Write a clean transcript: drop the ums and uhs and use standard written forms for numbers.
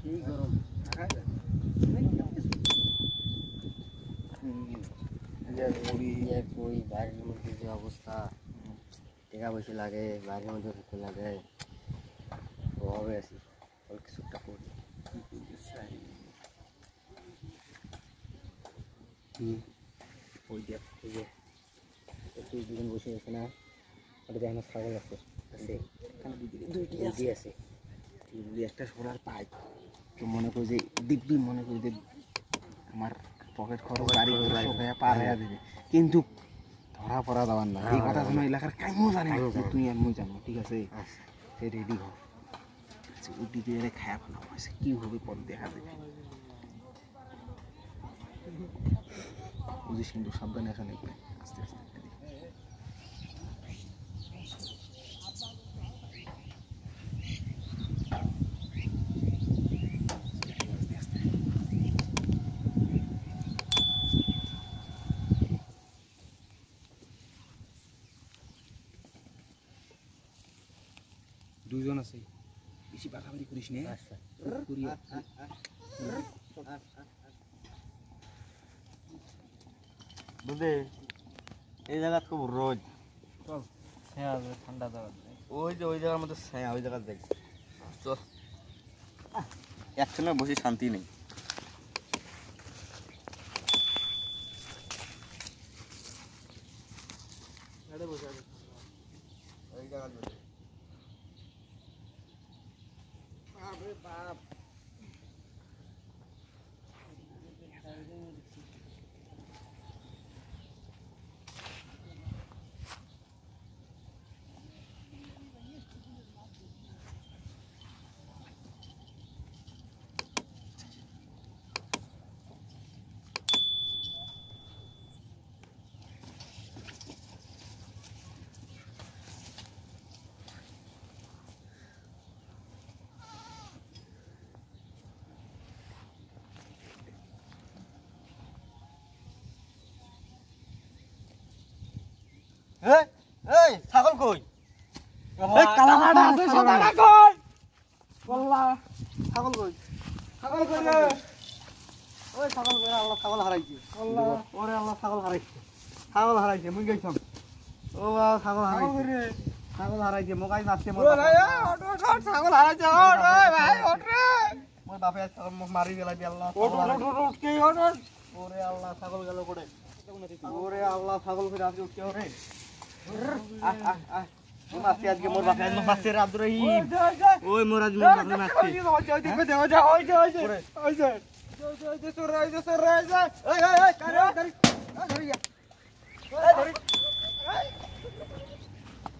এই গরম কই বাইরের মধ্যে যে অবস্থা টাকা পয়সা লাগে বাইরের মধ্যে থাকতে লাগে অভাবে আছি অল্প কিছুটা করি ওই যে একটু দুজন বসে আছে না ওটা আমার ছাগল আছে দুইটি আছে একটা সোনার পাই তো মনে করি যে দিব্যি মনে করি যে আমার পকেট খরচ গাড়ি পার হয়ে দেবে কিন্তু ধরা পড়া দেওয়ার না এই কথা কোনো এলাকার কাইমও জানে না তুই আর মুই জানো ঠিক আছে সে রেডি হ উঠি দিয়ে খায়া ফেলা হয়েছে কি হবে পথ দেখা যাবে বুঝিস কিন্তু সাবধানে আসা নেই আস্তে আস্তে দুজন আছে বেশি বাড়াবাড়ি করিস না বুঝলি এই জায়গা খুব রোদ ঠান্ডা দেওয়া ওই যে ওই জায়গার মধ্যে ছায়া ওই জায়গা দেখ তো একখানে বসে শান্তি নেই ওই জায়গা বাপ এই ছাগল কই এই কালামাটা আছে সাদাটা কই বল্লা ছাগল কই রে ওই ছাগল কই আল্লাহ ছাগল হারাইছে বল্লা ওরে আল্লাহ ছাগল হারাইছে মুই গইছম ও ছাগল হারাইছে মোকাই নাচছে মোর ছাগল হারাইছে ওট ওই ভাই ওট রে মোর বাপে ছাগল মারি গেলাই দি আল্লাহ ওট কে ওট ওরে আল্লাহ ছাগল গেল কোড়ে ওরে আল্লাহ ছাগল কই রাতে উঠকে ওরে মাসি আজকে মোর বাপে মাসি রে আব্দুর রহিম ওই মোর আজ মোর বাপে মাসি ওই দেখবে দেও যা ওই যে সরাই যা এই কারে